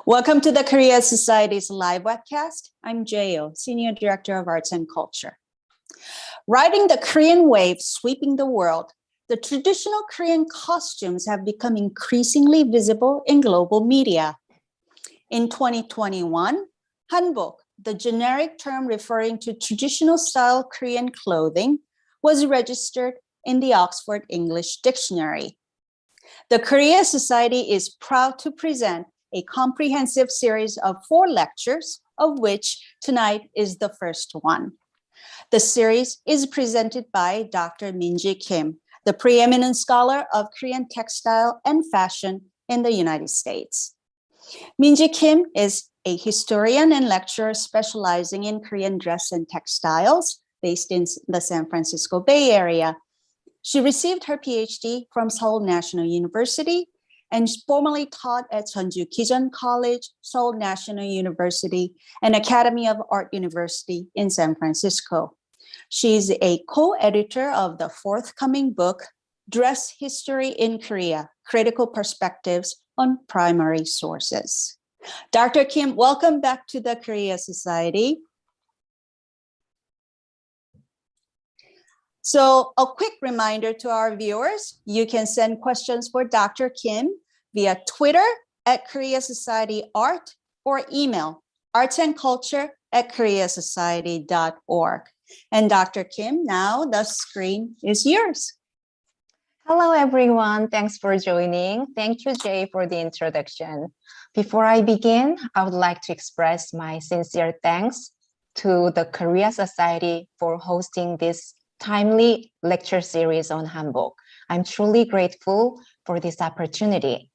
Welcome to the Korea Society's live webcast. I'm Jayo, Senior Director of Arts and Culture. Riding the Korean wave sweeping the world, the traditional Korean costumes have become increasingly visible in global media. In 2021, Hanbok, the generic term referring to traditional style Korean clothing, was registered in the Oxford English Dictionary. The Korea Society is proud to present a comprehensive series of 4 lectures, of which tonight is the first one. The series is presented by Dr. Minjee Kim, the preeminent scholar of Korean textile and fashion in the United States. Minjee Kim is a historian and lecturer specializing in Korean dress and textiles based in the San Francisco Bay Area. She received her PhD from Seoul National University and formerly taught at Jeonju Kijeon College, Seoul National University, and Academy of Art University in San Francisco. She's a co-editor of the forthcoming book, Dress History in Korea, Critical Perspectives on Primary Sources. Dr. Kim, welcome back to the Korea Society. So a quick reminder to our viewers, you can send questions for Dr. Kim via Twitter at Korea Society Art or email artsandculture@koreasociety.org. And Dr. Kim, now the screen is yours. Hello, everyone. Thanks for joining. Thank you, Jay, for the introduction. Before I begin, I would like to express my sincere thanks to the Korea Society for hosting this timely lecture series on Hanbok. I'm truly grateful for this opportunity.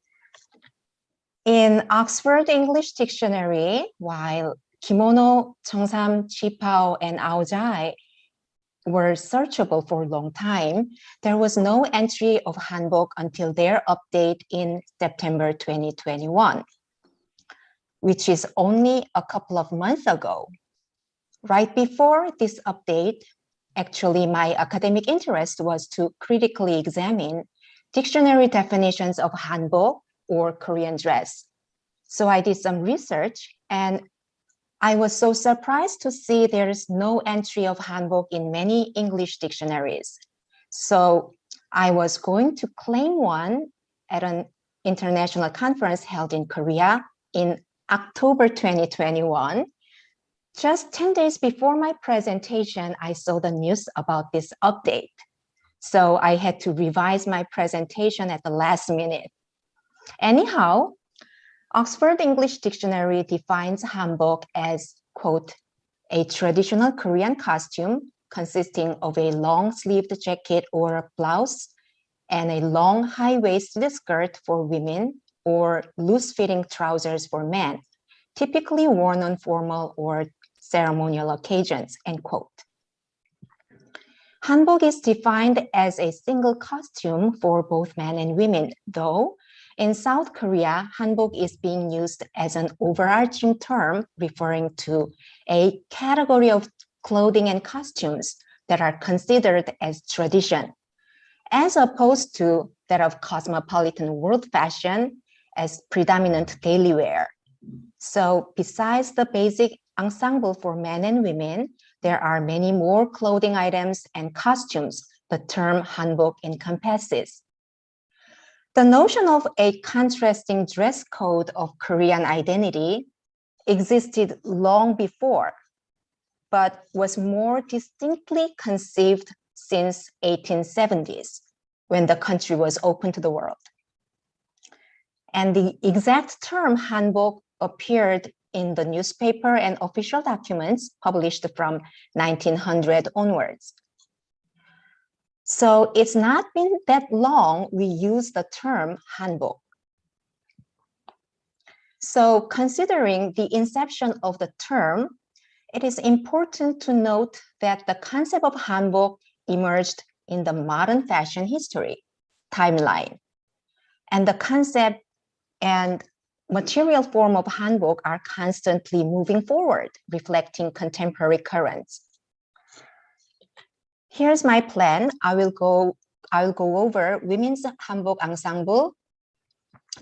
In Oxford English Dictionary, while kimono, cheongsam, chipao, and aojai were searchable for a long time, there was no entry of Hanbok until their update in September 2021, which is only a couple of months ago. Right before this update, actually, my academic interest was to critically examine dictionary definitions of Hanbok or Korean dress. So I did some research and I was so surprised to see there is no entry of Hanbok in many English dictionaries. So I was going to claim one at an international conference held in Korea in October 2021. Just 10 days before my presentation, I saw the news about this update. So I had to revise my presentation at the last minute. Anyhow, Oxford English Dictionary defines Hanbok as, quote, a traditional Korean costume consisting of a long-sleeved jacket or a blouse and a long high-waisted skirt for women or loose-fitting trousers for men, typically worn on formal or ceremonial occasions, end quote. Hanbok is defined as a single costume for both men and women, though in South Korea, Hanbok is being used as an overarching term referring to a category of clothing and costumes that are considered as tradition, as opposed to that of cosmopolitan world fashion as predominant daily wear. So besides the basic ensemble for men and women, there are many more clothing items and costumes the term Hanbok encompasses. The notion of a contrasting dress code of Korean identity existed long before, but was more distinctly conceived since 1870s, when the country was open to the world. And the exact term Hanbok appeared in the newspaper and official documents published from 1900 onwards. So it's not been that long we use the term Hanbok. So considering the inception of the term, it is important to note that the concept of Hanbok emerged in the modern fashion history timeline. And the concept and material form of Hanbok are constantly moving forward, reflecting contemporary currents. Here's my plan. I will go over women's Hanbok ensemble,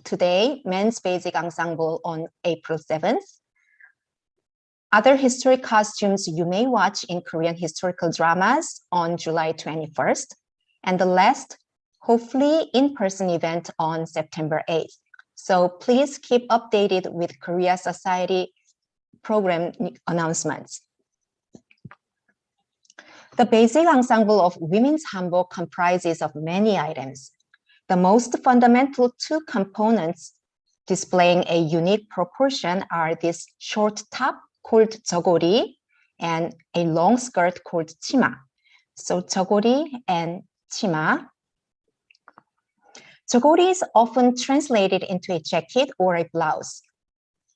Today, men's basic ensemble on April 7th. Other historic costumes you may watch in Korean historical dramas on July 21st. And the last, hopefully in-person event on September 8th. So please keep updated with Korea Society program announcements. The basic ensemble of women's hanbok comprises of many items. The most fundamental two components displaying a unique proportion are this short top called Zogori and a long skirt called Chima. So Zogori and Chima. Zogori is often translated into a jacket or a blouse,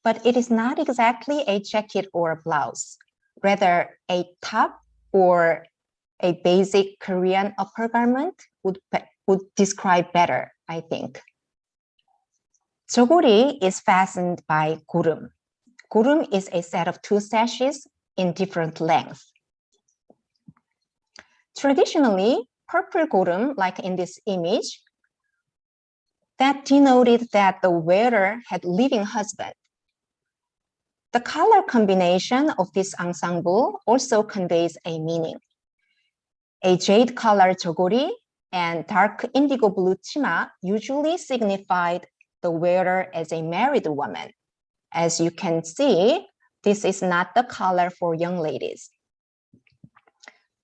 but it is not exactly a jacket or a blouse, rather a top or a basic Korean upper garment would describe better, I think. Zogori is fastened by gurum. Gurum is a set of two sashes in different lengths. Traditionally, purple gurum, like in this image, that denoted that the wearer had living husband. The color combination of this ensemble also conveys a meaning. A jade color Zogori and dark indigo blue chima usually signified the wearer as a married woman. As you can see, this is not the color for young ladies.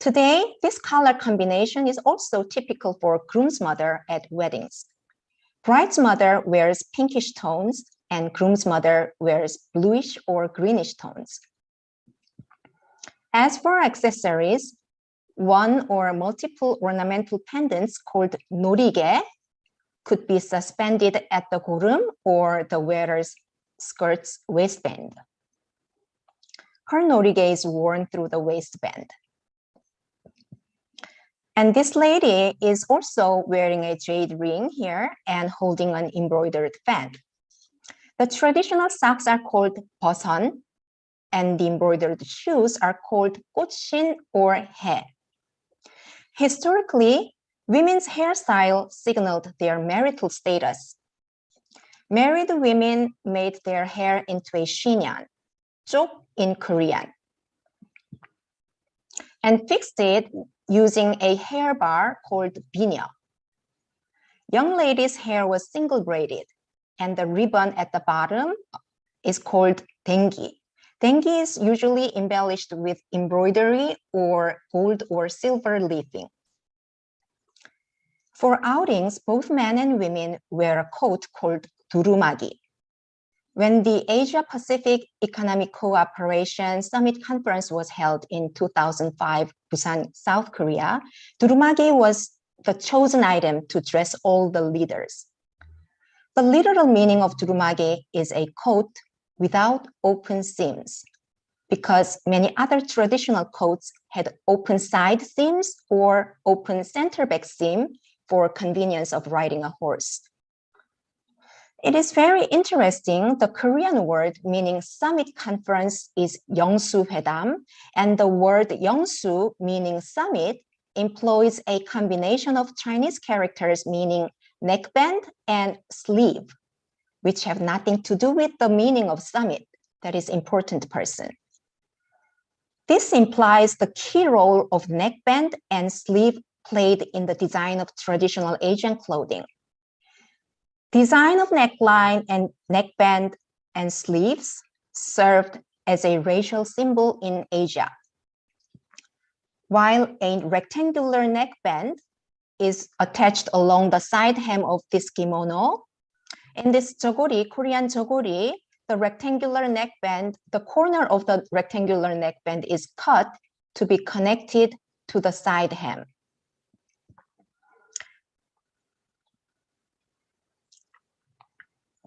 Today, this color combination is also typical for groom's mother at weddings. Bride's mother wears pinkish tones and groom's mother wears bluish or greenish tones. As for accessories, one or multiple ornamental pendants called norige could be suspended at the gurum or the wearer's skirt's waistband. Her norige is worn through the waistband. And this lady is also wearing a jade ring here and holding an embroidered fan. The traditional socks are called boson, and the embroidered shoes are called 꽃신 or he. Historically, women's hairstyle signaled their marital status. Married women made their hair into a shinyan, 쪽 in Korean, and fixed it using a hair bar called binya. Young ladies' hair was single braided, and the ribbon at the bottom is called dengi. Dengi is usually embellished with embroidery or gold or silver leafing. For outings, both men and women wear a coat called durumagi. When the Asia-Pacific Economic Cooperation Summit Conference was held in 2005, Busan, South Korea, durumagi was the chosen item to dress all the leaders. The literal meaning of durumagi is a coat without open seams, because many other traditional coats had open side seams or open center back seam for convenience of riding a horse. It is very interesting. The Korean word meaning summit conference is 영수회담, and the word 영수 meaning summit employs a combination of Chinese characters meaning neckband and sleeve, which have nothing to do with the meaning of summit, that is important person. This implies the key role of neckband and sleeve played in the design of traditional Asian clothing. Design of neckline and neckband and sleeves served as a racial symbol in Asia. While a rectangular neckband is attached along the side hem of this kimono, in this Zogori, Korean Zogori, the rectangular neckband, the corner of the rectangular neckband is cut to be connected to the side hem.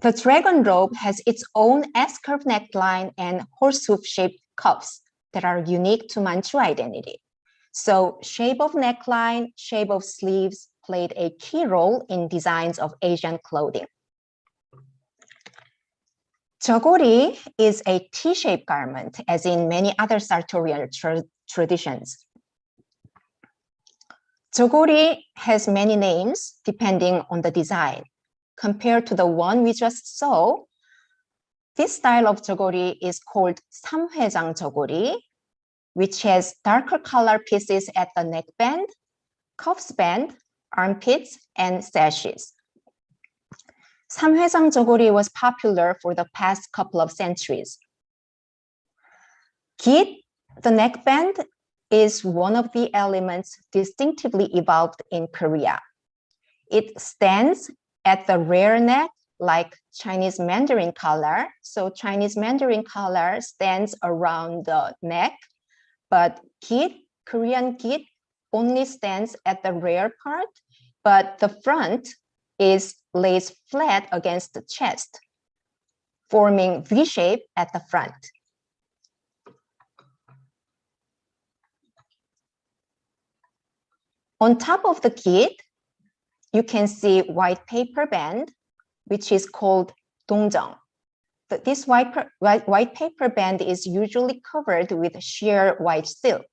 The dragon robe has its own S-curve neckline and horsehoof-shaped cuffs that are unique to Manchu identity. So shape of neckline, shape of sleeves played a key role in designs of Asian clothing. Chocori is a T-shaped garment, as in many other sartorial traditions. Zogori has many names depending on the design. compared to the one we just saw, this style of Zogori is called 삼회장 Zogori, which has darker color pieces at the neckband, cuffs band, armpits, and sashes. 삼회장 Zogori was popular for the past couple of centuries. Git, the neckband, is one of the elements distinctively evolved in Korea. It stands at the rear neck like Chinese Mandarin collar. So Chinese Mandarin collar stands around the neck, but Git, Korean Git, only stands at the rear part, but the front lays flat against the chest, forming V shape at the front. On top of the Git, you can see white paper band, which is called dongjang. This white paper band is usually covered with sheer white silk.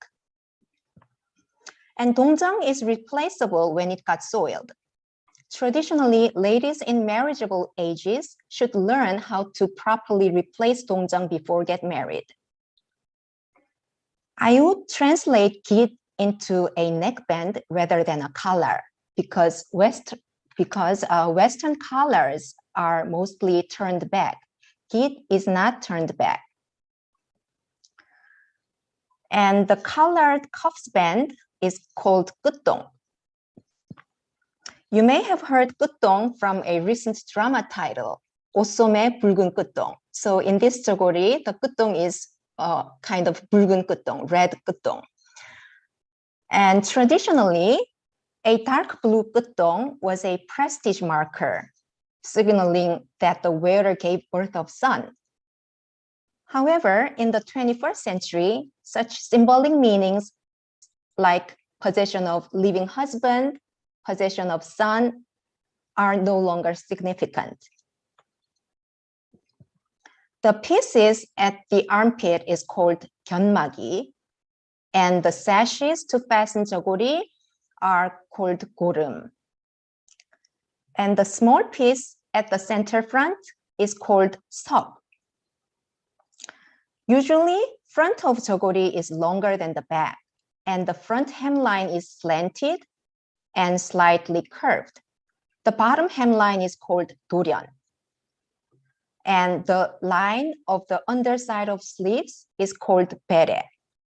And dongjang is replaceable when it got soiled. Traditionally, ladies in marriageable ages should learn how to properly replace dongjang before get married. I would translate Git into a neckband rather than a collar because Western collars are mostly turned back. Git is not turned back. And the collared cuffs band is called Gutong. You may have heard Gutong from a recent drama title, 옷소매 붉은 Gutong. So in this Zogori, the Gutong is kind of 붉은 Gutong, red Gutong. And traditionally, a dark blue Gutong was a prestige marker, signaling that the wearer gave birth of son. However, in the 21st century, such symbolic meanings like possession of living husband, possession of son are no longer significant. The pieces at the armpit is called 견막이, and the sashes to fasten Zogori are called 고름. And the small piece at the center front is called 섭. Usually, front of Zogori is longer than the back, and the front hemline is slanted and slightly curved. The bottom hemline is called 도련. And the line of the underside of sleeves is called 베레,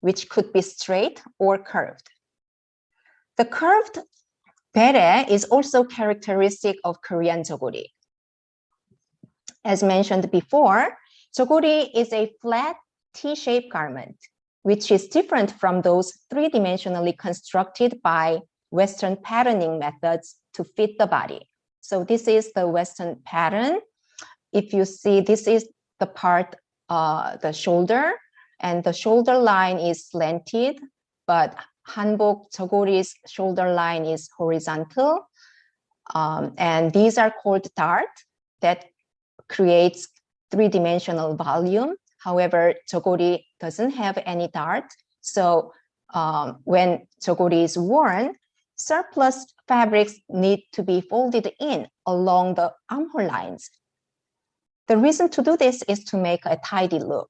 which could be straight or curved. The curved 베레 is also characteristic of Korean Zogori. As mentioned before, Zogori is a flat T-shaped garment, which is different from those three-dimensionally constructed by Western patterning methods to fit the body. So this is the Western pattern. If you see, this is the part, the shoulder, and the shoulder line is slanted, but Hanbok Zogori's shoulder line is horizontal. And these are called dart that creates three-dimensional volume. However, Zogori doesn't have any dart. So when Zogori is worn, surplus fabrics need to be folded in along the armhole lines. The reason to do this is to make a tidy look.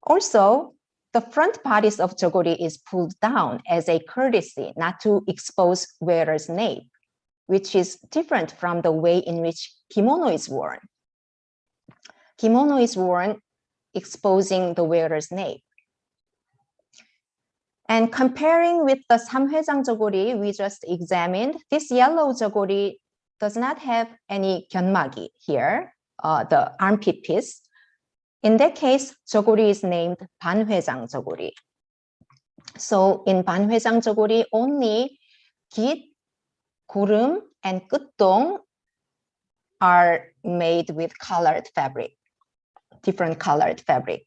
Also, the front bodice of Zogori is pulled down as a courtesy not to expose wearer's nape, which is different from the way in which kimono is worn. Kimono is worn exposing the wearer's nape. And comparing with the 삼회장 Zogori we just examined, this yellow Zogori does not have any 견막이 here, the armpit piece. In that case, Zogori is named 반회장 Zogori. So in 반회장 Zogori, only 깃, 고름, and 끝동 are made with colored fabric, different colored fabric.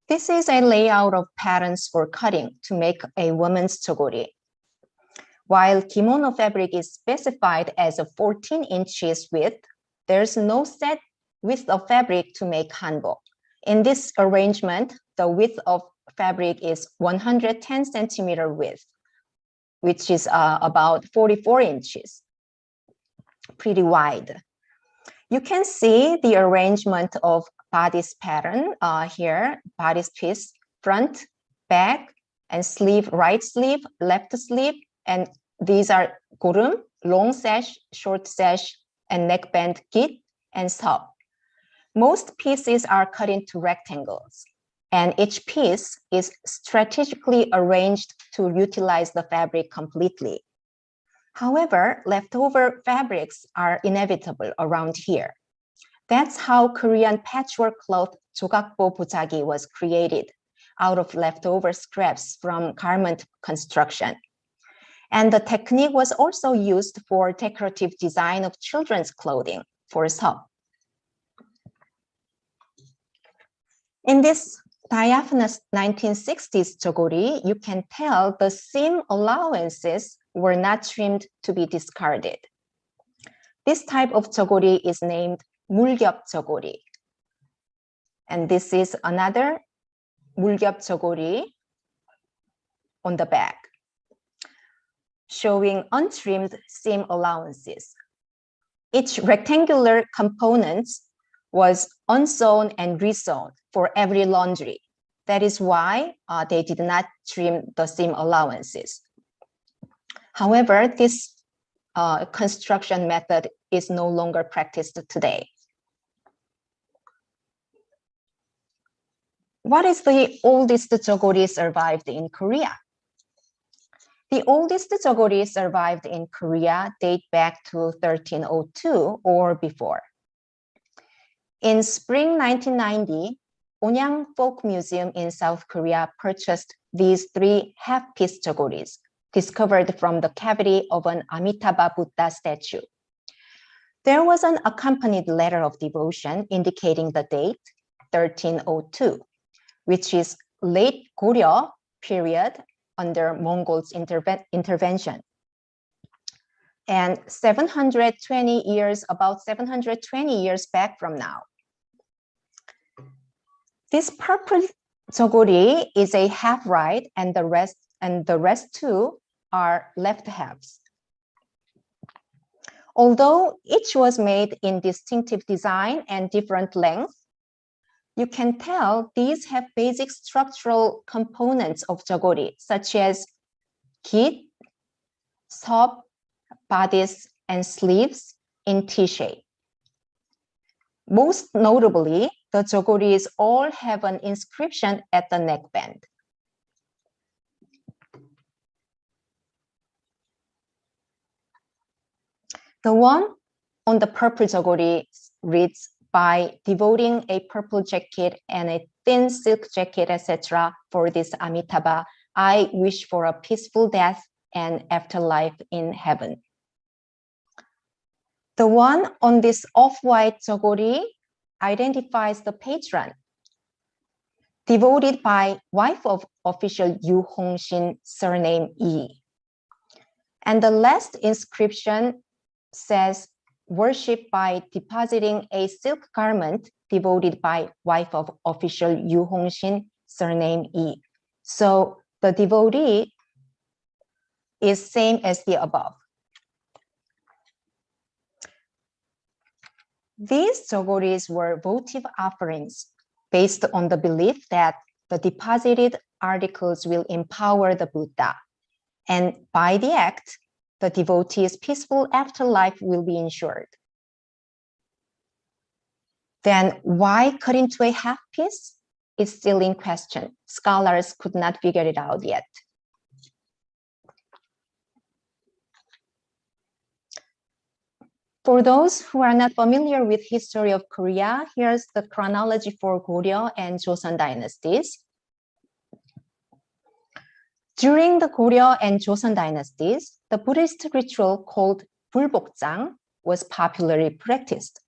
This is a layout of patterns for cutting to make a woman's Zogori. While kimono fabric is specified as a 14 inches width, there's no set width of fabric to make hanbok. In this arrangement, the width of fabric is 110 centimeter width, which is about 44 inches, pretty wide. You can see the arrangement of bodice pattern here, bodice piece, front, back, and sleeve, right sleeve, left sleeve, and these are gorum, long sash, short sash, and neckband, git, and sop. Most pieces are cut into rectangles, and each piece is strategically arranged to utilize the fabric completely. However, leftover fabrics are inevitable around here. That's how Korean patchwork cloth 조각보 부작이 was created, out of leftover scraps from garment construction. And the technique was also used for decorative design of children's clothing, for sop. In this diaphanous 1960s Zogori, you can tell the seam allowances were not trimmed to be discarded. This type of Zogori is named 물겹 Zogori. And this is another 물겹 Zogori on the back, showing untrimmed seam allowances. Each rectangular component was unsewn and resewn for every laundry. That is why they did not trim the seam allowances. However, this construction method is no longer practiced today. What is the oldest Zogori survived in Korea? The oldest Zogori survived in Korea date back to 1302 or before. In spring 1990, Onyang Folk Museum in South Korea purchased these 3 half-piece Zogoris discovered from the cavity of an Amitabha Buddha statue. There was an accompanied letter of devotion indicating the date, 1302, which is late Goryeo period under Mongols' intervention. And about 720 years back from now. This purple Zogori is a half right, and the rest two are left halves. Although each was made in distinctive design and different lengths, you can tell these have basic structural components of Zogori, such as git, sop, bodice, and sleeves in T-shape. Most notably, the Zogoris all have an inscription at the neckband. The one on the purple Zogori reads, by devoting a purple jacket and a thin silk jacket, etc. for this Amitabha, I wish for a peaceful death and afterlife in heaven. The one on this off-white Zogori identifies the patron, devoted by wife of official Yu Hongshin, surname Yi. And the last inscription says, worship by depositing a silk garment devoted by wife of official Yu Hongshin, surname Yi. So the devotee is same as the above. These Zogoris were votive offerings based on the belief that the deposited articles will empower the Buddha, and by the act, the devotee's peaceful afterlife will be ensured. Then why cut into a half piece? It's still in question. Scholars could not figure it out yet. For those who are not familiar with history of Korea, here's the chronology for Goryeo and Joseon dynasties. During the Goryeo and Joseon dynasties, the Buddhist ritual called 불복장 was popularly practiced.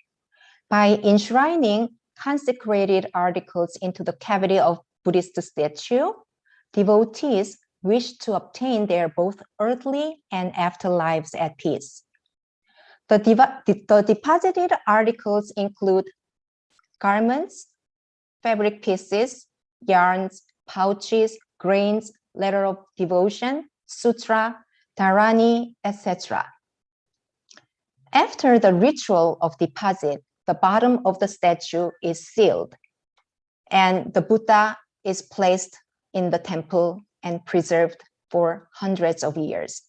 By enshrining consecrated articles into the cavity of Buddhist statue, devotees wished to obtain their both earthly and afterlives at peace. The deposited articles include garments, fabric pieces, yarns, pouches, grains, letter of devotion, sutra, dharani, etc. After the ritual of deposit, the bottom of the statue is sealed, and the Buddha is placed in the temple and preserved for hundreds of years.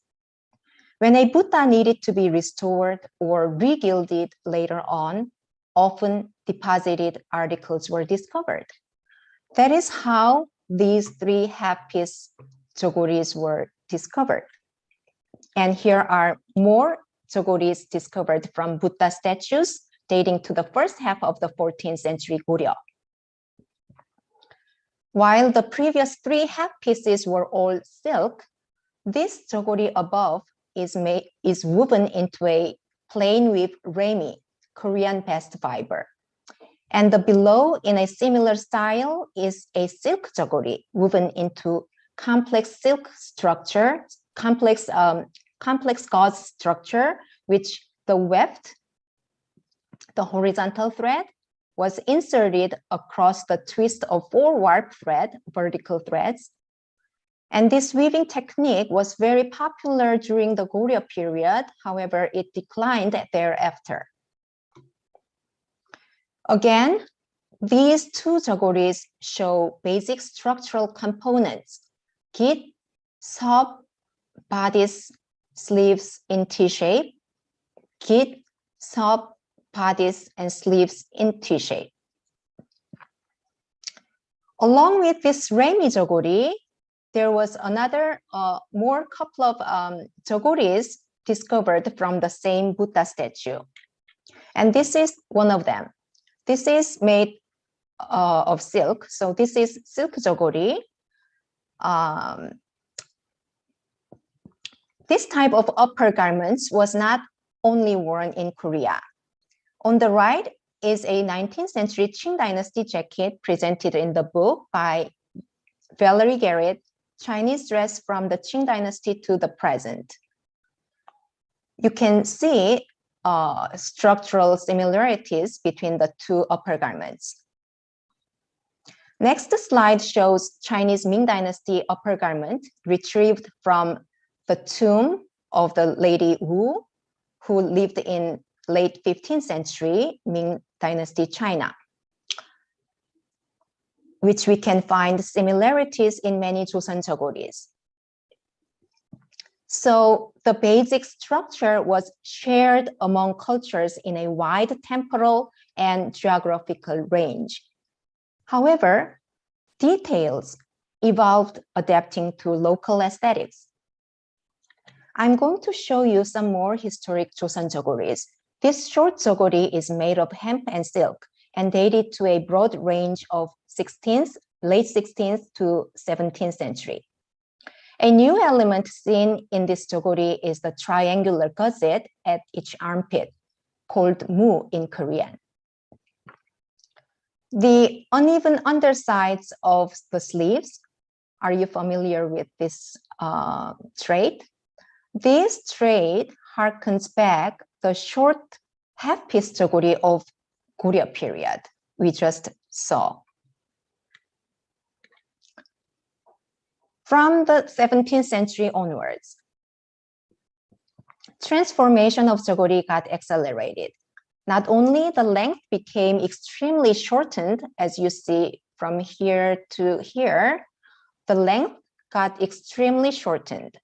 When a Buddha needed to be restored or regilded later on, often deposited articles were discovered. That is how these three half-piece Zogoris were discovered. And here are more Zogoris discovered from Buddha statues dating to the first half of the 14th century Goryeo. While the previous three half pieces were all silk, this Zogori above is woven into a plain weave rami, Korean bast fiber. And the below in a similar style is a silk Zogori woven into complex silk structure, complex gauze structure, which the weft, the horizontal thread, was inserted across the twist of 4 warp thread, vertical threads. And this weaving technique was very popular during the Goryeo period. However, it declined thereafter. Again, these two Zogoris show basic structural components: kit, sub, bodice, sleeves in T-shape, kit, sub, bodice, and sleeves in T-shape. Along with this rami Zogori, there was another more couple of Zogoris discovered from the same Buddha statue. And this is one of them. This is made of silk. So this is silk Zogori. This type of upper garments was not only worn in Korea. On the right is a 19th century Qing Dynasty jacket presented in the book by Valerie Garrett, Chinese dress from the Qing Dynasty to the present. You can see structural similarities between the two upper garments. Next slide shows Chinese Ming Dynasty upper garment retrieved from the tomb of the Lady Wu, who lived in late 15th century Ming Dynasty China, which we can find similarities in many Joseon Zogoris. So the basic structure was shared among cultures in a wide temporal and geographical range. However, details evolved adapting to local aesthetics. I'm going to show you some more historic Joseon Zogoris. This short Zogori is made of hemp and silk and dated to a broad range of late 16th to 17th century. A new element seen in this Zogori is the triangular gusset at each armpit, called mu in Korean. The uneven undersides of the sleeves, are you familiar with this trait? This trait harkens back the short half-piece Zogori of Goryeo period we just saw. From the 17th century onwards, transformation of Zogori got accelerated. Not only the length became extremely shortened, as you see from here to here, the length got extremely shortened.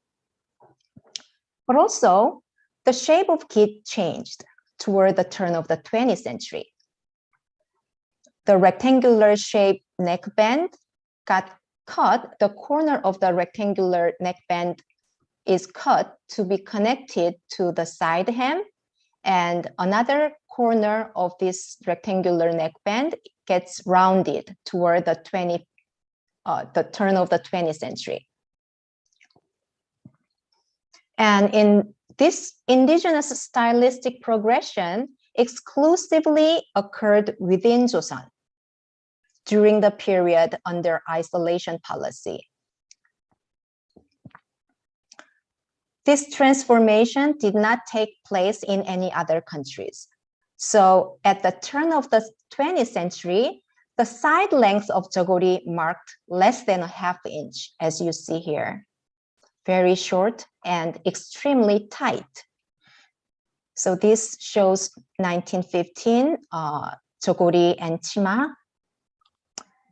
But also, the shape of kit changed toward the turn of the 20th century. The rectangular shaped neckband got cut. The corner of the rectangular neckband is cut to be connected to the side hem, and another corner of this rectangular neckband gets rounded toward the turn of the 20th century. And in this indigenous stylistic progression exclusively occurred within Joseon during the period under isolation policy. This transformation did not take place in any other countries. So at the turn of the 20th century, the side length of Zogori marked less than a half inch, as you see here. very short and extremely tight. So this shows 1915, Zogori and Chima.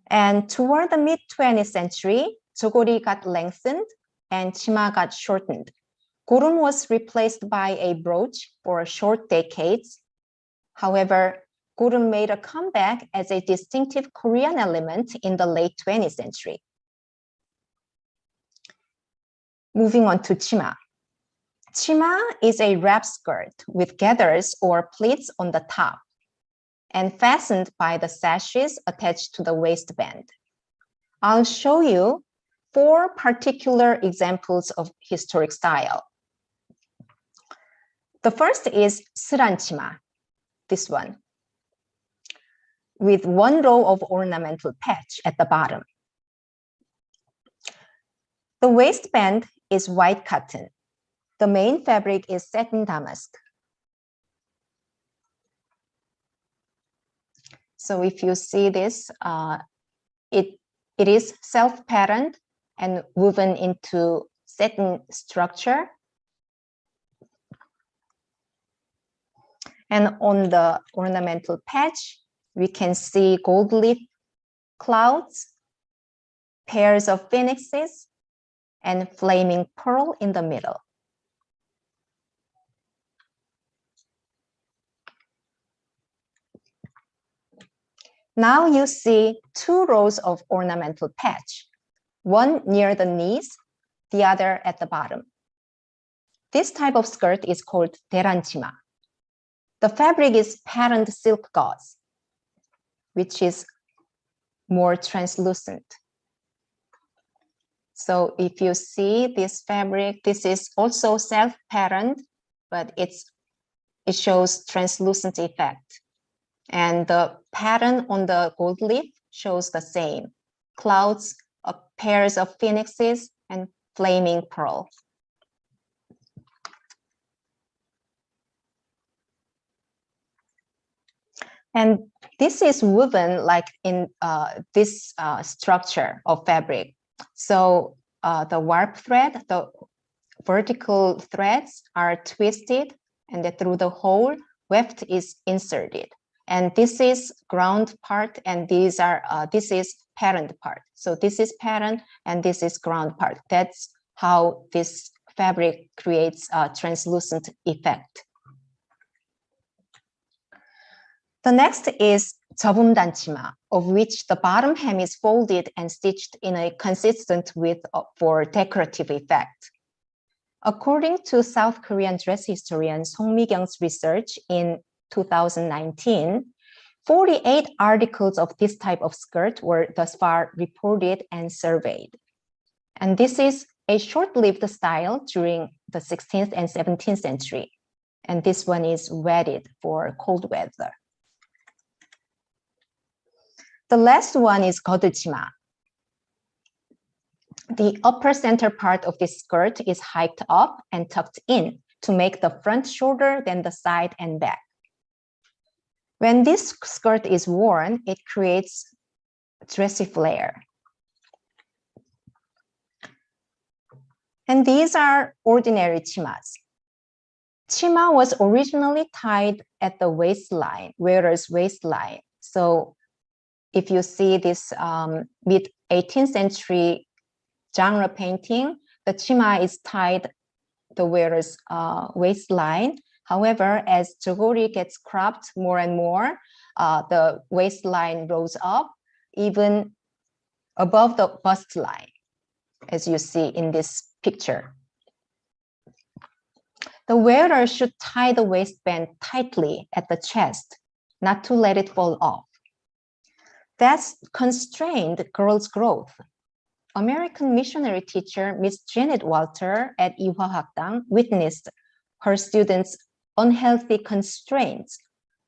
And toward the mid-20th century, Zogori got lengthened and Chima got shortened. Gurun was replaced by a brooch for short decades. However, Gurun made a comeback as a distinctive Korean element in the late 20th century. Moving on to Chima. Chima is a wrap skirt with gathers or pleats on the top and fastened by the sashes attached to the waistband. I'll show you 4 particular examples of historic style. The first is Sranchima, this one, with 1 row of ornamental patch at the bottom. The waistband is white cotton. The main fabric is satin damask. So if you see this, it is self-patterned and woven into satin structure. And on the ornamental patch, we can see gold leaf clouds, pairs of phoenixes, and flaming pearl in the middle. Now you see 2 rows of ornamental patch, one near the knees, the other at the bottom. This type of skirt is called Terenchima. The fabric is patterned silk gauze, which is more translucent. So if you see this fabric, this is also self-patterned, but it shows translucent effect. And the pattern on the gold leaf shows the same. Clouds, pairs of phoenixes, and flaming pearl. And this is woven like in this structure of fabric. So the warp thread, the vertical threads are twisted, and through the hole, weft is inserted. And this is ground part, and these are this is patterned part. So this is pattern, and this is ground part. That's how this fabric creates a translucent effect. The next is Chavum danchima, of which the bottom hem is folded and stitched in a consistent width for decorative effect. According to South Korean dress historian Song Mi-kyung's research in 2019, 48 articles of this type of skirt were thus far reported and surveyed. And this is a short-lived style during the 16th and 17th century. And this one is wedded for cold weather. The last one is Kodachima. The upper center part of this skirt is hiked up and tucked in to make the front shorter than the side and back. When this skirt is worn, it creates dressy flare. And these are ordinary chimas. Chima was originally tied at the waistline, wearer's waistline. So if you see this mid-18th century genre painting, the chima is tied the wearer's waistline. However, as Zogori gets cropped more and more, the waistline rose up even above the bust line, as you see in this picture. The wearer should tie the waistband tightly at the chest, not to let it fall off. That's constrained girls' growth. American missionary teacher Miss Janet Walter at Ihwa Hakdang witnessed her students' unhealthy constraints.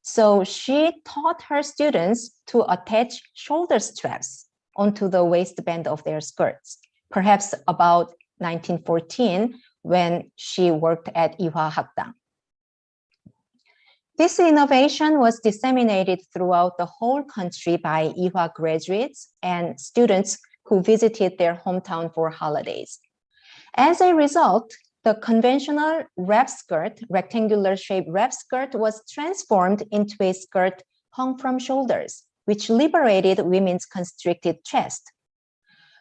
So she taught her students to attach shoulder straps onto the waistband of their skirts, perhaps about 1914 when she worked at Ihwa Hakdang. This innovation was disseminated throughout the whole country by Ihwa graduates and students who visited their hometown for holidays. As a result, the conventional wrap skirt, rectangular shaped wrap skirt, was transformed into a skirt hung from shoulders, which liberated women's constricted chest.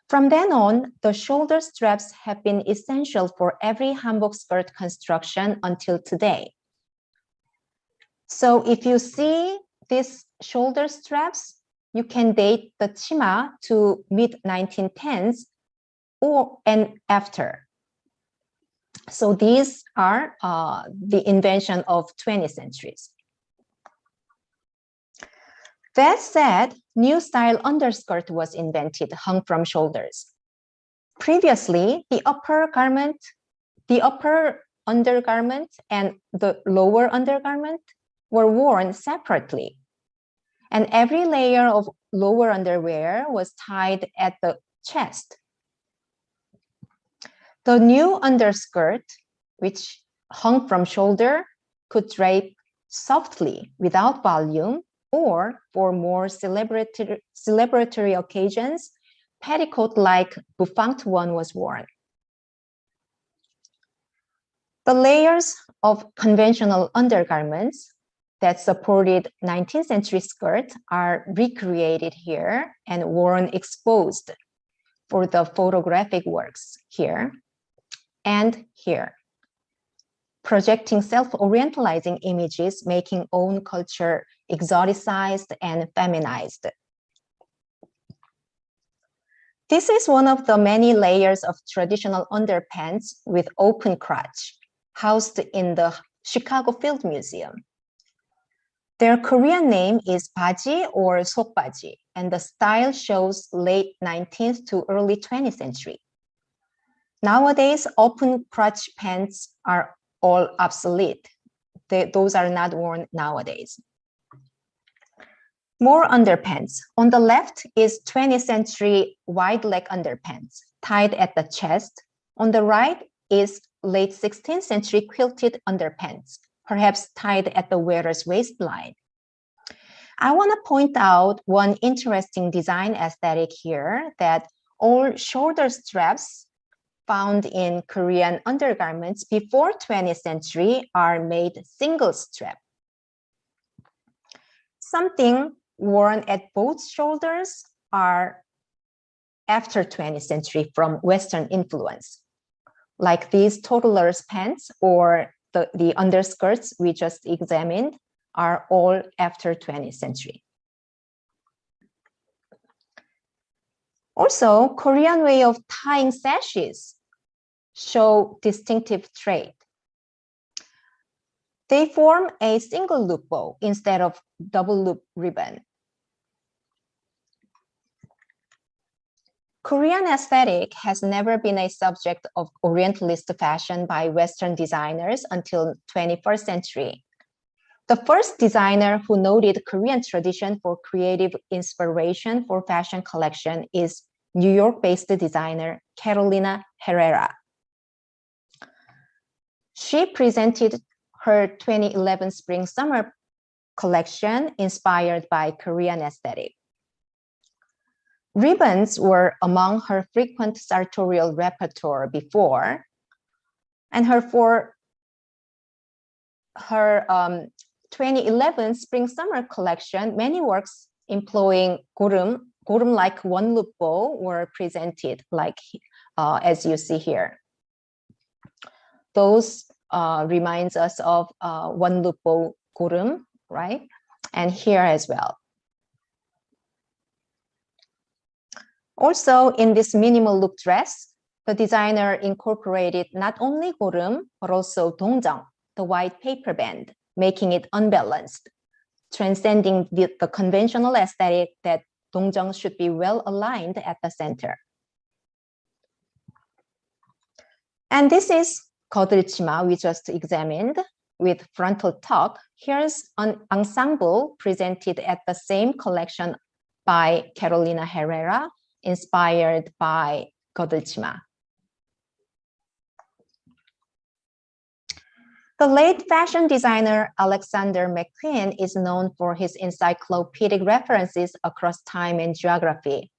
From then on, the shoulder straps have been essential for every hanbok skirt construction until today. So if you see these shoulder straps, you can date the chima to mid-1910s and after. So these are the invention of 20th centuries. That said, new style underskirt was invented, hung from shoulders. Previously, the upper undergarment and the lower undergarment were worn separately, and every layer of lower underwear was tied at the chest. The new underskirt, which hung from shoulder, could drape softly without volume, or for more celebratory occasions, petticoat-like bouffant one was worn. The layers of conventional undergarments that supported 19th century skirts are recreated here and worn exposed for the photographic works here and here, projecting self-orientalizing images, making own culture exoticized and feminized. This is one of the many layers of traditional underpants with open crotch, housed in the Chicago Field Museum. Their Korean name is baji or sokbaji, and the style shows late 19th to early 20th century. Nowadays, open crotch pants are all obsolete. Those are not worn nowadays. More underpants. On the left is 20th century wide leg underpants tied at the chest. On the right is late 16th century quilted underpants, perhaps tied at the wearer's waistline. I want to point out one interesting design aesthetic here, that all shoulder straps found in Korean undergarments before 20th century are made single strap. Something worn at both shoulders are after 20th century from Western influence, like these toddler's pants or the underskirts we just examined are all after 20th century. Also, Korean way of tying sashes show distinctive trait. They form a single loop bow instead of double loop ribbon. Korean aesthetic has never been a subject of Orientalist fashion by Western designers until 21st century. The first designer who noted Korean tradition for creative inspiration for fashion collection is New York-based designer Carolina Herrera. She presented her 2011 spring-summer collection inspired by Korean aesthetic. Ribbons were among her frequent sartorial repertoire before, and for her 2011 spring-summer collection, many works employing gorum-like one-loop bow were presented, like as you see here. Those reminds us of one-loop bow gorum, right? And here as well. Also, in this minimal look dress, the designer incorporated not only gorum, but also dongjang, the white paper band, making it unbalanced, transcending the conventional aesthetic that dongjang should be well aligned at the center. And this is Kodachima we just examined with frontal tuck. Here's an ensemble presented at the same collection by Carolina Herrera, inspired by Kodachima. The late fashion designer Alexander McQueen is known for his encyclopedic references across time and geography.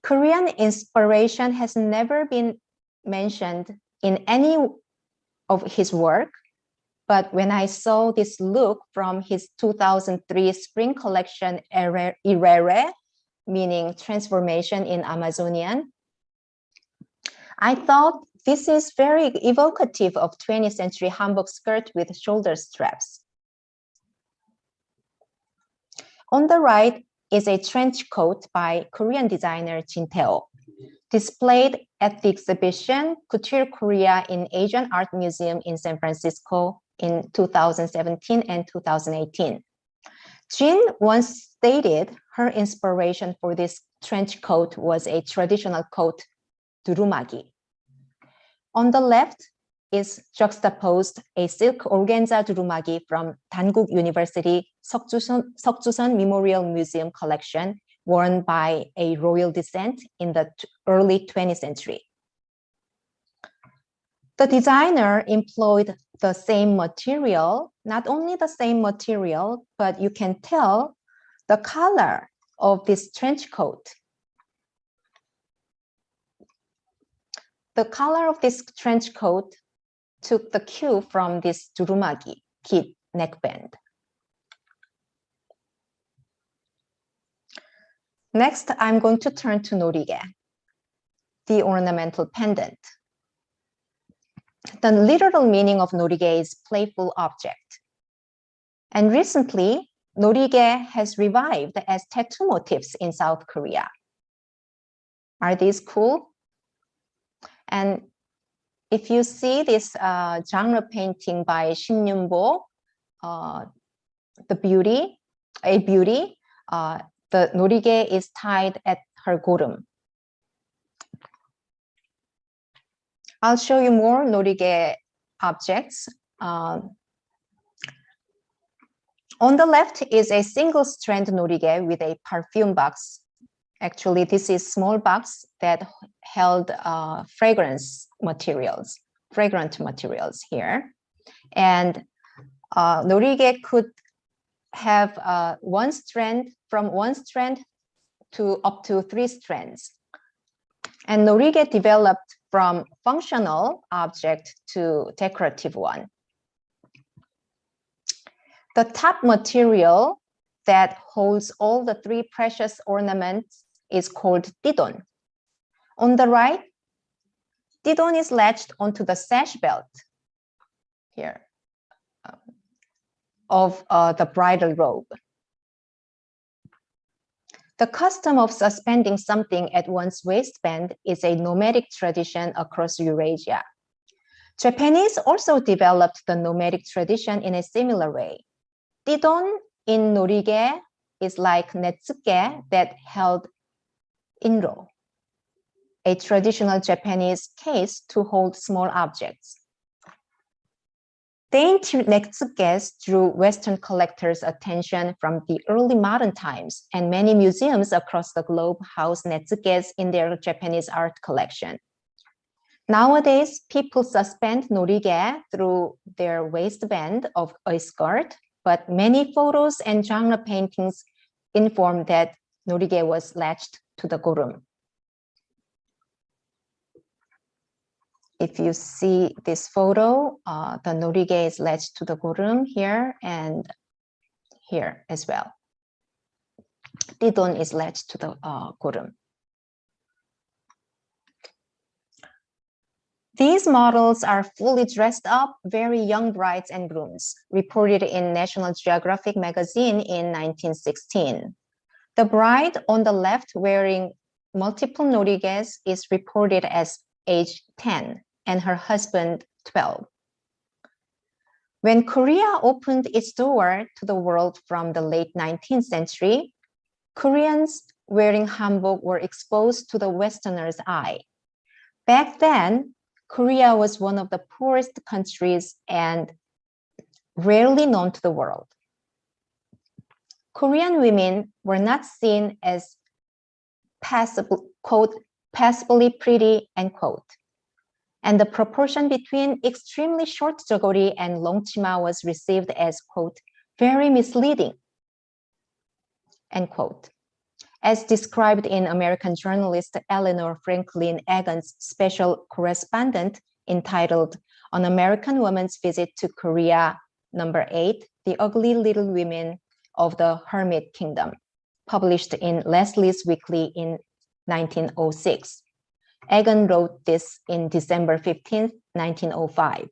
Korean inspiration has never been mentioned in any of his work, but when I saw this look from his 2003 spring collection, Herrera, meaning transformation in Amazonian, I thought this is very evocative of 20th century hanbok skirt with shoulder straps. On the right is a trench coat by Korean designer Jin Tae-oh, displayed at the exhibition Couture Korea in Asian Art Museum in San Francisco in 2017 and 2018. Jin once stated her inspiration for this trench coat was a traditional coat, durumagi. On the left is juxtaposed a silk organza durumagi from Dankook University Seokjuseon Memorial Museum collection, worn by a royal descent in the early 20th century. The designer employed the same material, not only the same material, but you can tell the color of this trench coat. The color of this trench coat took the cue from this durumagi, kid neckband. Next, I'm going to turn to norige, the ornamental pendant. The literal meaning of norige is playful object. And recently, norige has revived as tattoo motifs in South Korea. Are these cool? And if you see this genre painting by Shin Yun-bo, the beauty, the norige is tied at her gorum. I'll show you more norige objects. On the left is a single strand norige with a perfume box. Actually, this is small box that held fragrant materials here. And norige could have one strand to up to 3 strands. And norige developed from functional object to decorative one. The top material that holds all the 3 precious ornaments is called didon. On the right, didon is latched onto the sash belt here of the bridal robe. The custom of suspending something at one's waistband is a nomadic tradition across Eurasia. Japanese also developed the nomadic tradition in a similar way. Didon in norige is like netsuke that held inro, a traditional Japanese case to hold small objects. Dainty netsukes drew Western collectors' attention from the early modern times, and many museums across the globe house netsukes in their Japanese art collection. Nowadays, people suspend norige through their waistband of a skirt, but many photos and genre paintings inform that norige was latched to the gorum. If you see this photo, the norige is latched to the gorum here and here as well. Didon is latched to the gorum. These models are fully dressed up, very young brides and grooms, reported in National Geographic magazine in 1916. The bride on the left wearing multiple noriges is reported as age 10 and her husband 12. When Korea opened its door to the world from the late 19th century, Koreans wearing hanbok were exposed to the Westerner's eye. Back then, Korea was one of the poorest countries and rarely known to the world. Korean women were not seen as passably pretty, end quote. And the proportion between extremely short Zogori and long chima was received as, quote, very misleading, end quote. As described in American journalist Eleanor Franklin Egan's special correspondent entitled An American Woman's Visit to Korea, number 8, The Ugly Little Women of the Hermit Kingdom, published in Leslie's Weekly in 1906. Egan wrote this in December 15, 1905.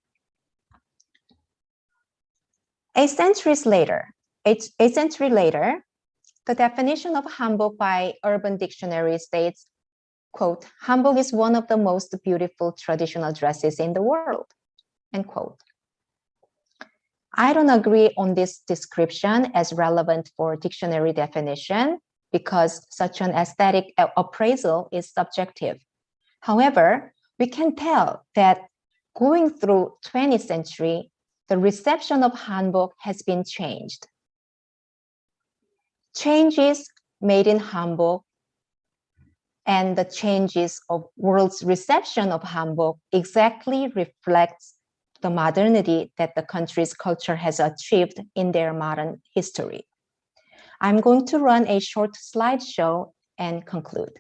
8 century later, the definition of hanbok by Urban Dictionary states, quote, hanbok is one of the most beautiful traditional dresses in the world, end quote. I don't agree on this description as relevant for dictionary definition because such an aesthetic appraisal is subjective. However, we can tell that going through 20th century, the reception of hanbok has been changed. Changes made in hanbok and the changes of world's reception of hanbok exactly reflects the modernity that the country's culture has achieved in their modern history. I'm going to run a short slideshow and conclude.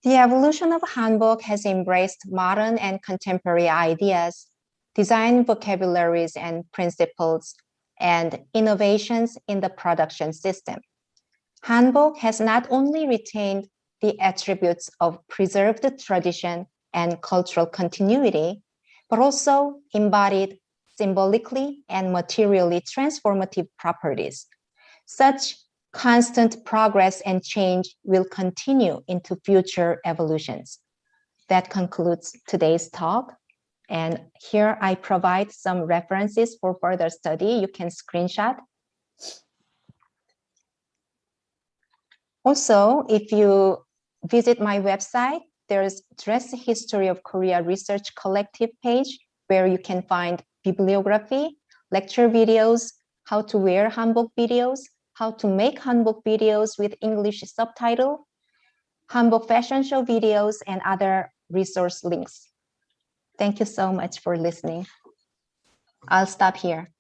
The evolution of hanbok has embraced modern and contemporary ideas, design vocabularies and principles, and innovations in the production system. Hanbok has not only retained the attributes of preserved tradition and cultural continuity, but also embodied symbolically and materially transformative properties. Such constant progress and change will continue into future evolutions. That concludes today's talk. And here I provide some references for further study. You can screenshot. Also, if you visit my website, there's Dress History of Korea Research Collective page where you can find bibliography, lecture videos, how to wear hanbok videos, how to make hanbok videos with English subtitle, hanbok fashion show videos, and other resource links. Thank you so much for listening. I'll stop here.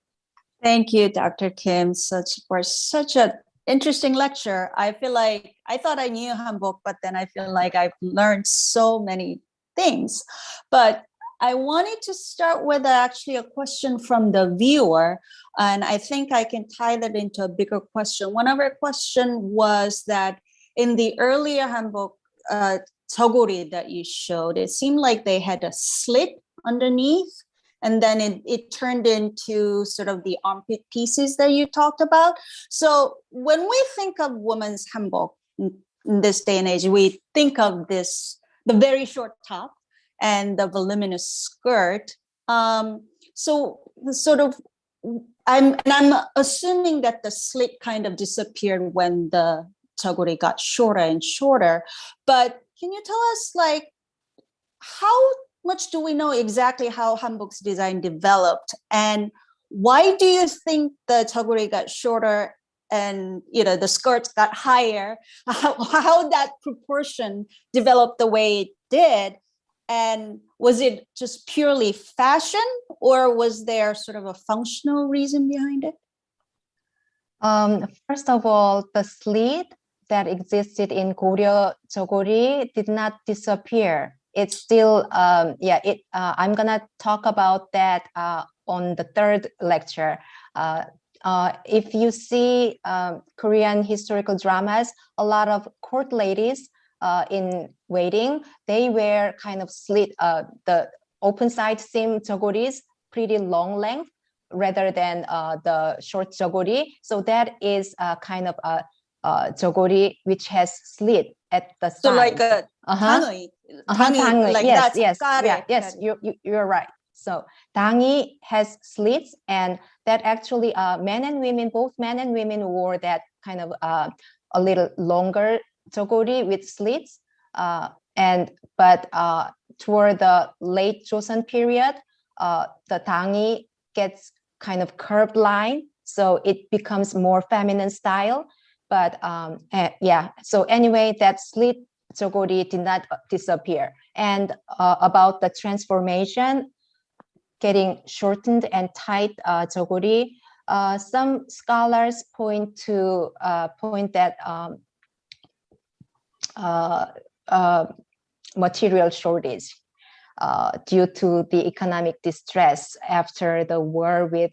Thank you, Dr. Kim, for such an interesting lecture. I feel like I thought I knew hanbok, but then I feel like I've learned so many things. But I wanted to start with actually a question from the viewer, and I think I can tie that into a bigger question. One of our questions was that in the earlier hanbok Zogori that you showed, it seemed like they had a slit underneath, and then it turned into sort of the armpit pieces that you talked about. So when we think of women's hanbok in this day and age, we think of the very short top and the voluminous skirt. So sort of, I'm assuming that the slit kind of disappeared when the Chogori got shorter and shorter. But can you tell us, like, how much do we know exactly how hanbok's design developed, and why do you think the Chogori got shorter and the skirts got higher? How that proportion developed the way it did? And was it just purely fashion, or was there sort of a functional reason behind it? First of all, the slit that existed in Goryeo Zogori did not disappear. It's still, I'm gonna talk about that on the third lecture. If you see Korean historical dramas, a lot of court ladies in waiting, they wear kind of slit, the open side seam Zogoris, pretty long length rather than the short Zogori. So that is kind of a Zogori which has slit at the side. So like 당의, 당의, like yes, that's yes, got yeah, it. yes, you're right. So 당의 has slits, and that actually men and women, both men and women wore that kind of a little longer Zogori with slits. But toward the late Joseon period, the 당의 gets kind of curved line, so it becomes more feminine style. But yeah, so anyway, that slit Zogori did not disappear. And about the transformation, getting shortened and tight Zogori, some scholars point that material shortage due to the economic distress after the war with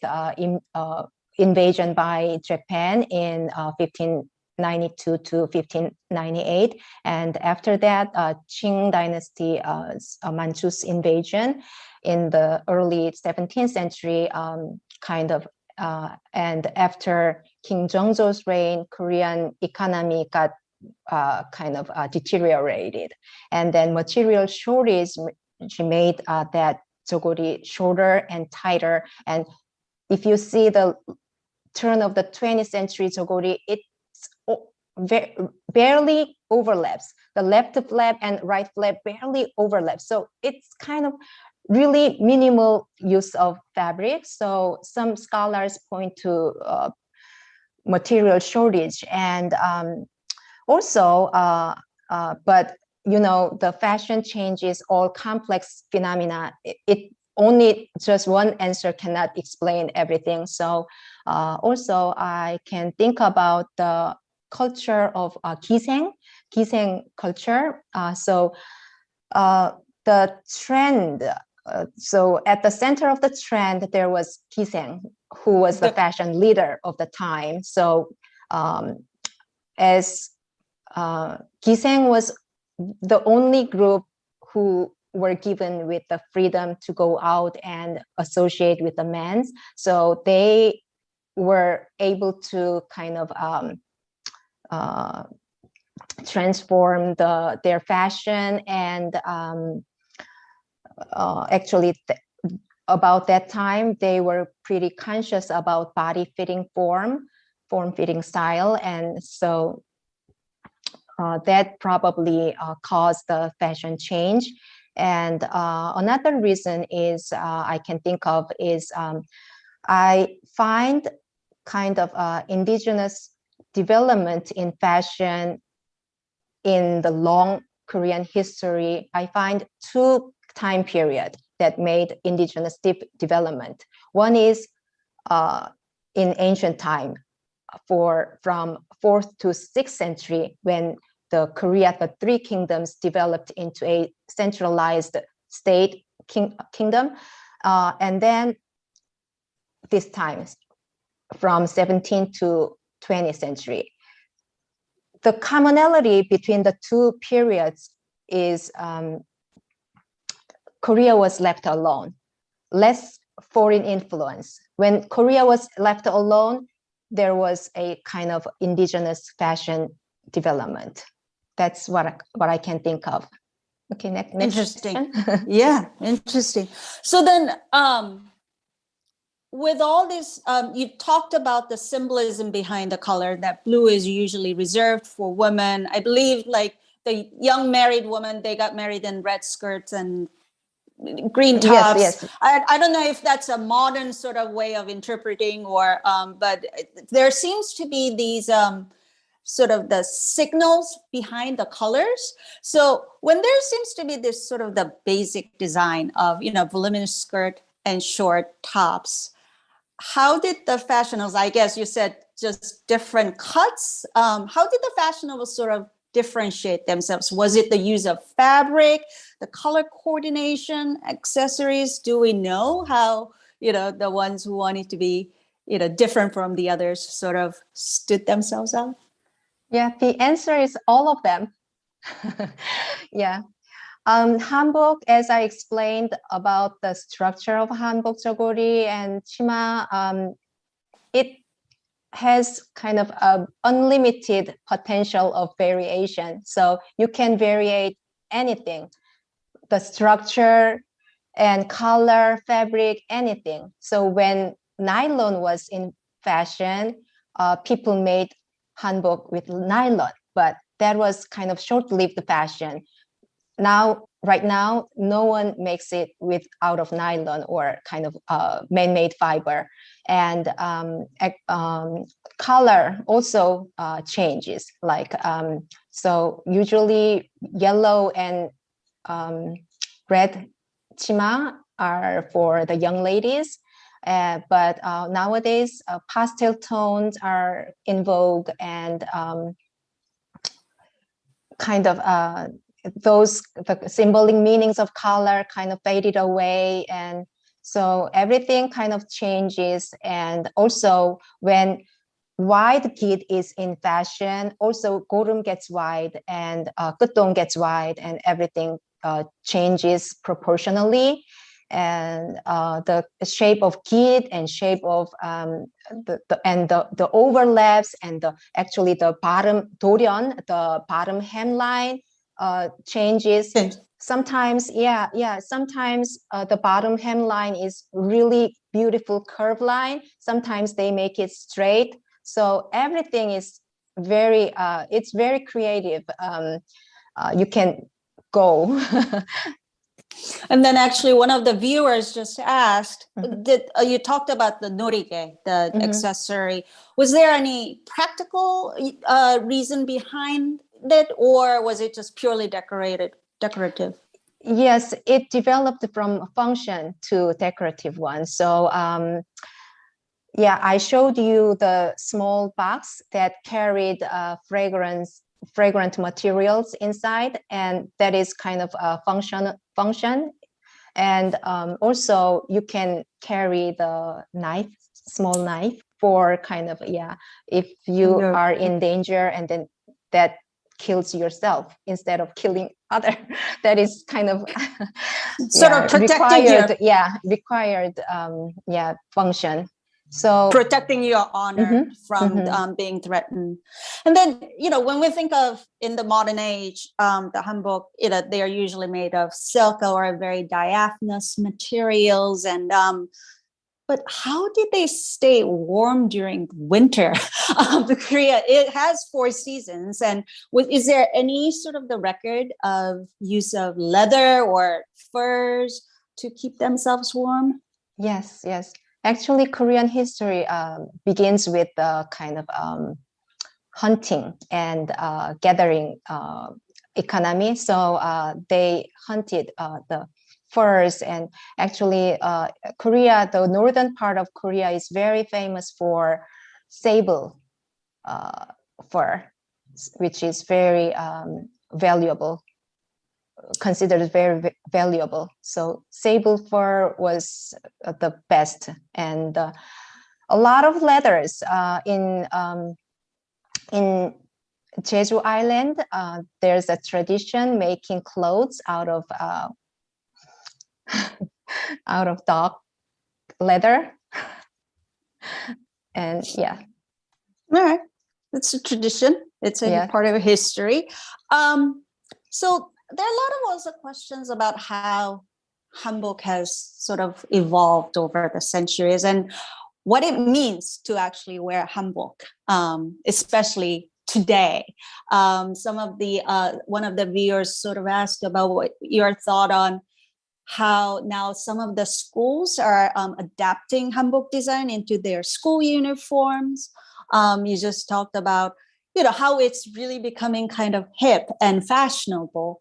invasion by Japan in 1592 to 1598. And after that, Qing Dynasty, Manchu's invasion in the early 17th century, and after King Jeongjo's reign, Korean economy got deteriorated. And then material shortage made that Zogori shorter and tighter. And if you see the turn of the 20th century Zogori, it barely overlaps. The left flap and right flap barely overlap. So it's kind of really minimal use of fabric. So some scholars point to material shortage. And also, but you know, the fashion change is all complex phenomena. It only just one answer cannot explain everything. So also I can think about the culture of Giseng culture. So the trend, so at the center of the trend, there was Giseng, who was the fashion leader of the time. So as Giseng was the only group who were given with the freedom to go out and associate with the men. So they were able to kind of transform their fashion. And actually about that time, they were pretty conscious about body fitting form fitting style. And so that probably caused the fashion change. And another reason is I can think of is I find kind of indigenous development in fashion in the long Korean history. I find two time periods that made indigenous development. One is in ancient time, from 4th to 6th century, when the three kingdoms developed into a centralized state kingdom. And then this time, from 17th to 20th century. The commonality between the two periods is Korea was left alone, less foreign influence. When Korea was left alone, there was a kind of indigenous fashion development. That's what I can think of. Okay, next interesting. question. Yeah, interesting. So then, with all this, you talked about the symbolism behind the color, that blue is usually reserved for women. I believe like the young married woman, they got married in red skirts and green tops. Yes. I don't know if that's a modern sort of way of interpreting, or but there seems to be these sort of the signals behind the colors. So when there seems to be this sort of the basic design of, you know, voluminous skirt and short tops, how did the fashionables, I guess you said just different cuts, how did the fashionables sort of differentiate themselves? Was it the use of fabric, the color coordination, accessories? Do we know how, you know, the ones who wanted to be, you know, different from the others sort of stood themselves out? Yeah, the answer is all of them. Yeah. Hanbok, as I explained about the structure of Hanbok, Zogori, and Chima, it has kind of unlimited potential of variation. So you can vary anything, the structure and color, fabric, anything. So when nylon was in fashion, people made hanbok with nylon, but that was kind of short-lived fashion. Right now, no one makes it out of nylon or kind of man-made fiber. And color also changes. Like, so usually yellow and red chima are for the young ladies. But nowadays, pastel tones are in vogue, and kind of the symbolic meanings of color kind of faded away, and so everything kind of changes. And also when wide git is in fashion, also gorum gets wide and Gutong gets wide, and everything changes proportionally. And the shape of git and shape of the overlaps, and actually the bottom dorion, the bottom hemline changes. Sometimes, sometimes the bottom hemline is really beautiful curve line. Sometimes they make it straight. So everything is very, it's very creative. You can go. And then actually one of the viewers just asked, that you talked about the norige, the accessory. Was there any practical reason behind it, or was it just purely decorative? Yes, it developed from function to decorative one. So yeah, I showed you the small box that carried fragrant materials inside, and that is kind of a function. And also you can carry the knife, small knife, for kind of, if you are in danger, and then that kills yourself instead of killing other. That is kind of sort of protecting required function. So protecting your honor from being threatened. And then, when we think of in the modern age, the hanbok, they are usually made of silk or very diaphanous materials. And but how did they stay warm during winter? Korea, it has 4 seasons. And is there any sort of the record of use of leather or furs to keep themselves warm? Yes. Actually, Korean history begins with the kind of hunting and gathering economy. So they hunted the furs, and actually Korea, the northern part of Korea, is very famous for sable fur, which is very valuable, considered very valuable. So sable fur was the best. And a lot of leathers in Jeju Island, there's a tradition making clothes out of dog leather. And all right, it's a tradition. It's a part of history. So there are a lot of also questions about how hanbok has sort of evolved over the centuries and what it means to actually wear hanbok, especially today. Some of the one of the viewers sort of asked about what your thought on how now some of the schools are adapting hanbok design into their school uniforms. You just talked about, how it's really becoming kind of hip and fashionable.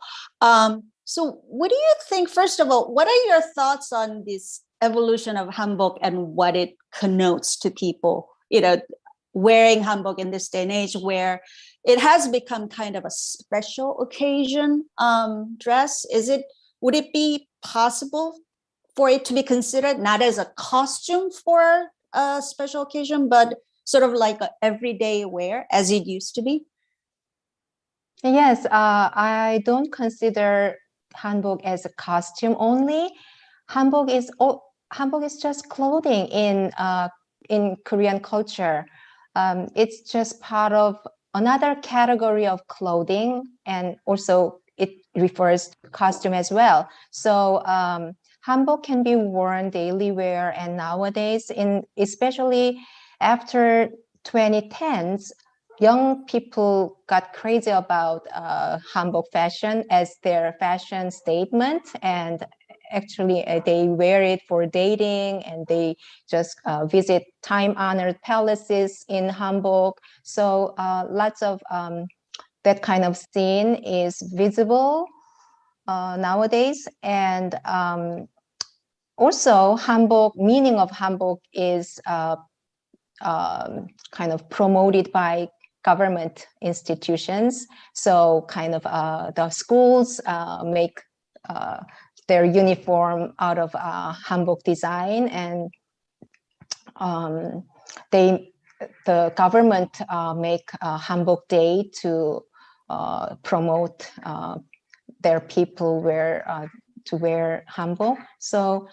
So what do you think, first of all, what are your thoughts on this evolution of hanbok and what it connotes to people, wearing hanbok in this day and age where it has become kind of a special occasion dress? Would it be possible for it to be considered not as a costume for a special occasion, but sort of like an everyday wear as it used to be? Yes, I don't consider hanbok as a costume only. Hanbok is just clothing in Korean culture. It's just part of another category of clothing, and also refers to costume as well. So hanbok can be worn daily wear, and nowadays, especially after 2010s, young people got crazy about hanbok fashion as their fashion statement, and actually they wear it for dating, and they just visit time-honored palaces in hanbok. So lots of that kind of scene is visible nowadays. And also hanbok, meaning of hanbok is kind of promoted by government institutions. So kind of the schools make their uniform out of hanbok design, and the government make hanbok day to promote their people to wear hanbok. So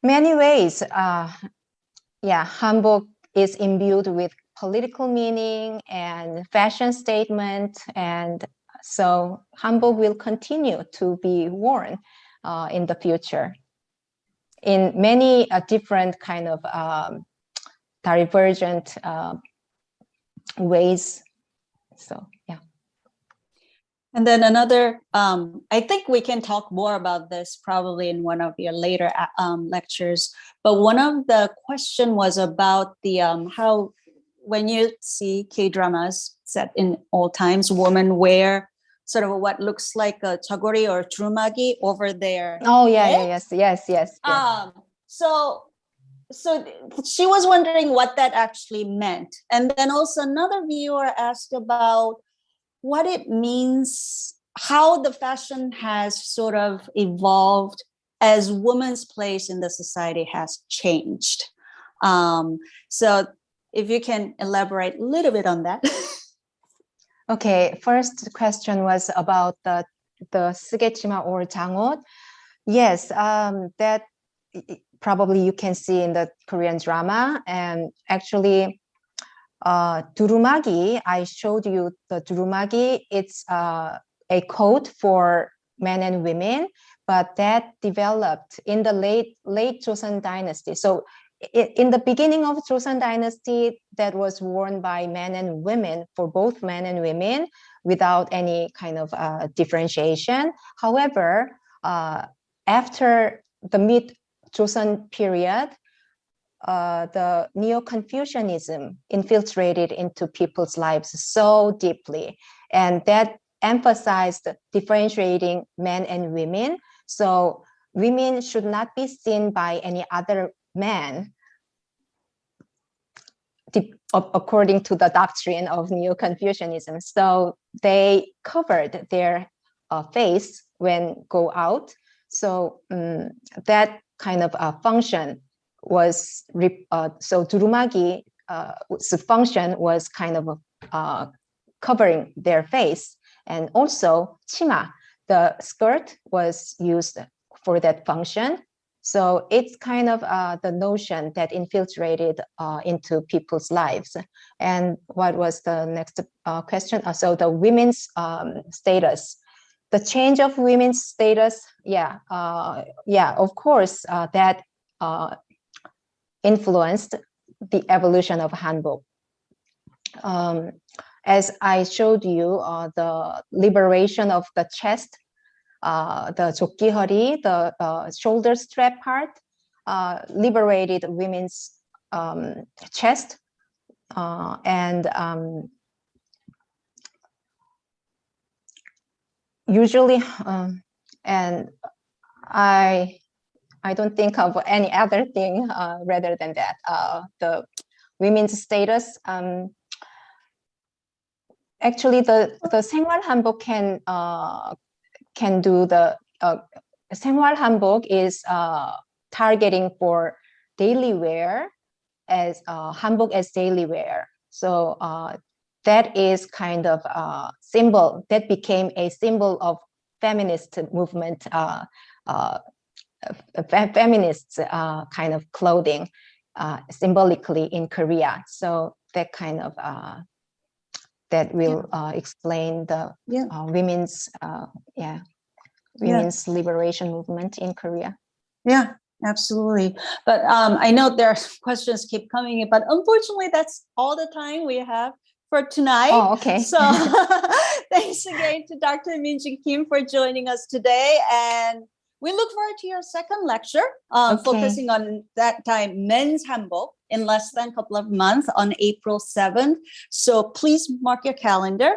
many ways, hanbok is imbued with political meaning and fashion statement, and so hanbok will continue to be worn in the future in many different kind of divergent ways. So yeah. And then another, I think we can talk more about this probably in one of your later lectures, but one of the question was about the how when you see K-dramas set in old times, women wear sort of what looks like a Chogori or jurumagi over their yes. So she was wondering what that actually meant. And then also another viewer asked about what it means, how the fashion has sort of evolved as women's place in the society has changed. So if you can elaborate a little bit on that. Okay, first question was about the Sugechima or Jangot. Yes, that probably you can see in the Korean drama. And actually, durumagi, I showed you the durumagi. It's a coat for men and women, but that developed in the late Joseon Dynasty. So in the beginning of Joseon Dynasty, that was worn by men and women, for both men and women, without any kind of differentiation. However, after the mid-Joseon period, the Neo-Confucianism infiltrated into people's lives so deeply, and that emphasized differentiating men and women. So women should not be seen by any other man, according to the doctrine of Neo-Confucianism. So they covered their face when go out. So that kind of function was, so durumagi, function was kind of covering their face. And also chima, the skirt, was used for that function. So it's kind of the notion that infiltrated into people's lives. And what was the next question? So the women's status. The change of women's status, of course, that influenced the evolution of hanbok. As I showed you, the liberation of the chest, the jokkihori, the shoulder strap part, liberated women's chest, and usually, and I don't think of any other thing rather than that. The women's status. Actually, the 생활 hanbok can do the 생활 hanbok is targeting for daily wear as hanbok as daily wear. So that is kind of a symbol that became a symbol of feminist movement, feminists kind of clothing symbolically in Korea. So that kind of that will explain the women's women's liberation movement in Korea. Yeah, absolutely. But I know there are questions keep coming in, but unfortunately, that's all the time we have for tonight. Oh, okay. So thanks again to Dr. Minjee Kim for joining us today. And we look forward to your second lecture, focusing on that time men's Hanbok in less than a couple of months on April 7th. So please mark your calendar.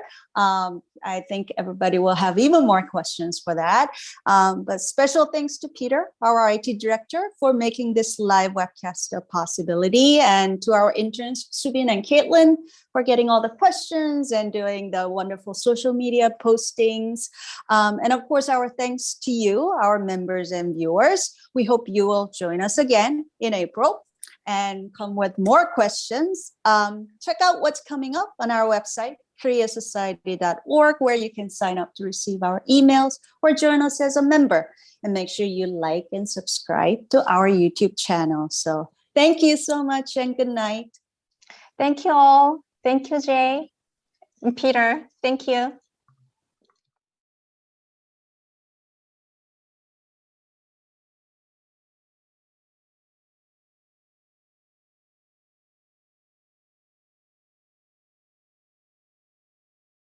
I think everybody will have even more questions for that. But special thanks to Peter, our IT director, for making this live webcast a possibility, and to our interns, Subin and Caitlin, for getting all the questions and doing the wonderful social media postings. And of course, our thanks to you, our members and viewers. We hope you will join us again in April and come with more questions. Check out what's coming up on our website, koreasociety.org, where you can sign up to receive our emails or join us as a member. And make sure you like and subscribe to our YouTube channel. So thank you so much and good night. Thank you all. Thank you, Jay and Peter. Thank you.